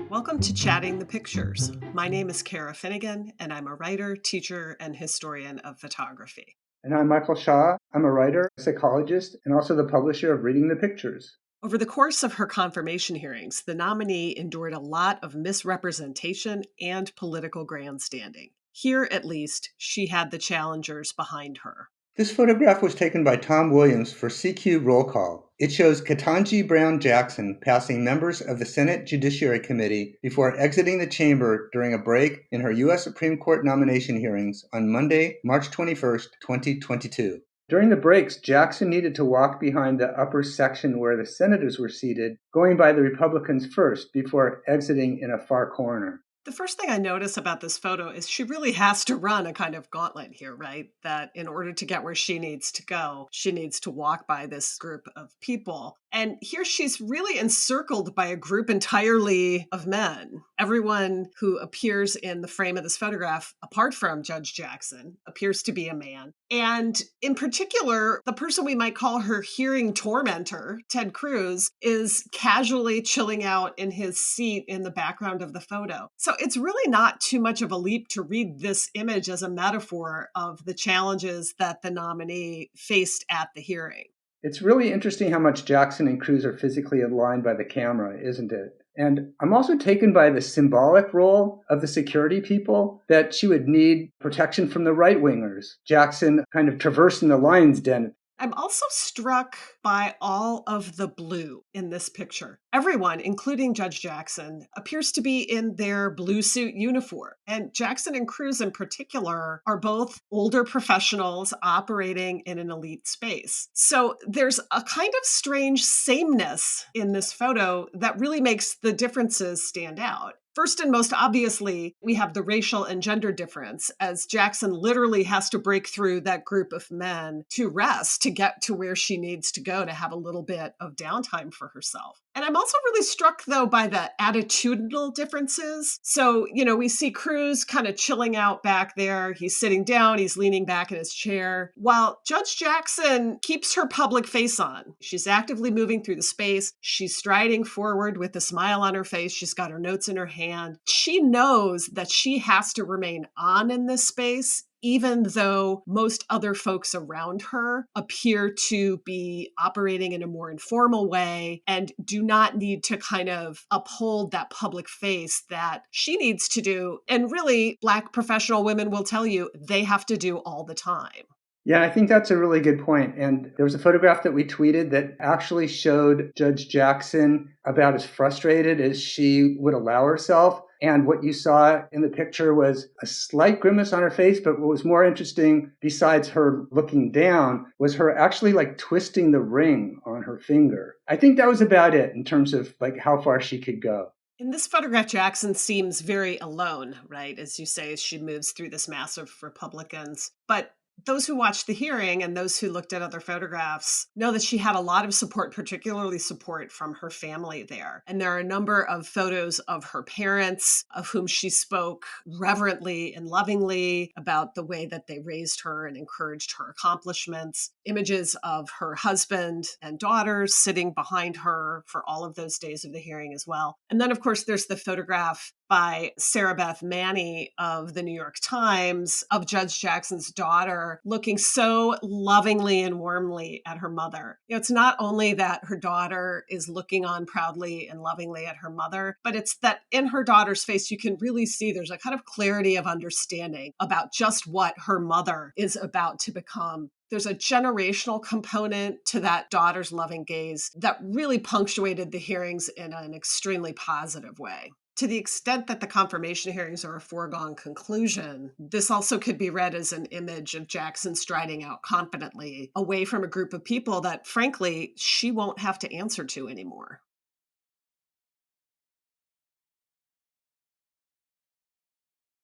Welcome to Chatting the Pictures. My name is Cara Finnegan, and I'm a writer, teacher, and historian of photography. And I'm Michael Shaw. I'm a writer, psychologist, and also the publisher of Reading the Pictures. Over the course of her confirmation hearings, the nominee endured a lot of misrepresentation and political grandstanding. Here, at least, she had the challengers behind her. This photograph was taken by Tom Williams for CQ Roll Call. It shows Ketanji Brown Jackson passing members of the Senate Judiciary Committee before exiting the chamber during a break in her U.S. Supreme Court nomination hearings on Monday, March 21st, 2022. During the breaks, Jackson needed to walk behind the upper section where the senators were seated, going by the Republicans first before exiting in a far corner. The first thing I notice about this photo is she really has to run a kind of gauntlet here, right? That in order to get where she needs to go, she needs to walk by this group of people. And here she's really encircled by a group entirely of men. Everyone who appears in the frame of this photograph, apart from Judge Jackson, appears to be a man. And in particular, the person we might call her hearing tormentor, Ted Cruz, is casually chilling out in his seat in the background of the photo. So it's really not too much of a leap to read this image as a metaphor of the challenges that the nominee faced at the hearing. It's really interesting how much Jackson and Cruz are physically aligned by the camera, isn't it? And I'm also taken by the symbolic role of the security people, that she would need protection from the right-wingers. Jackson kind of traversing the lion's den. I'm also struck by all of the blue in this picture. Everyone, including Judge Jackson, appears to be in their blue suit uniform. And Jackson and Cruz in particular are both older professionals operating in an elite space. So there's a kind of strange sameness in this photo that really makes the differences stand out. First and most obviously, we have the racial and gender difference, as Jackson literally has to break through that group of men to rest, to get to where she needs to go to have a little bit of downtime for herself. And I'm also really struck, though, by the attitudinal differences. So, we see Cruz kind of chilling out back there. He's sitting down, he's leaning back in his chair, while Judge Jackson keeps her public face on. She's actively moving through the space. She's striding forward with a smile on her face. She's got her notes in her hand. She knows that she has to remain on in this space, even though most other folks around her appear to be operating in a more informal way and do not need to kind of uphold that public face that she needs to do. And really, Black professional women will tell you they have to do all the time. Yeah, I think that's a really good point. And there was a photograph that we tweeted that actually showed Judge Jackson about as frustrated as she would allow herself. And what you saw in the picture was a slight grimace on her face. But what was more interesting, besides her looking down, was her actually twisting the ring on her finger. I think that was about it in terms of how far she could go. In this photograph, Jackson seems very alone, right? As you say, as she moves through this mass of Republicans. But those who watched the hearing and those who looked at other photographs know that she had a lot of support, particularly support from her family there. And there are a number of photos of her parents, of whom she spoke reverently and lovingly about the way that they raised her and encouraged her accomplishments. Images of her husband and daughters sitting behind her for all of those days of the hearing as well. And then, of course, there's the photograph by Sarah Beth Manny of the New York Times of Judge Jackson's daughter looking so lovingly and warmly at her mother. It's not only that her daughter is looking on proudly and lovingly at her mother, but it's that in her daughter's face, you can really see there's a kind of clarity of understanding about just what her mother is about to become. There's a generational component to that daughter's loving gaze that really punctuated the hearings in an extremely positive way. To the extent that the confirmation hearings are a foregone conclusion, this also could be read as an image of Jackson striding out confidently away from a group of people that, frankly, she won't have to answer to anymore.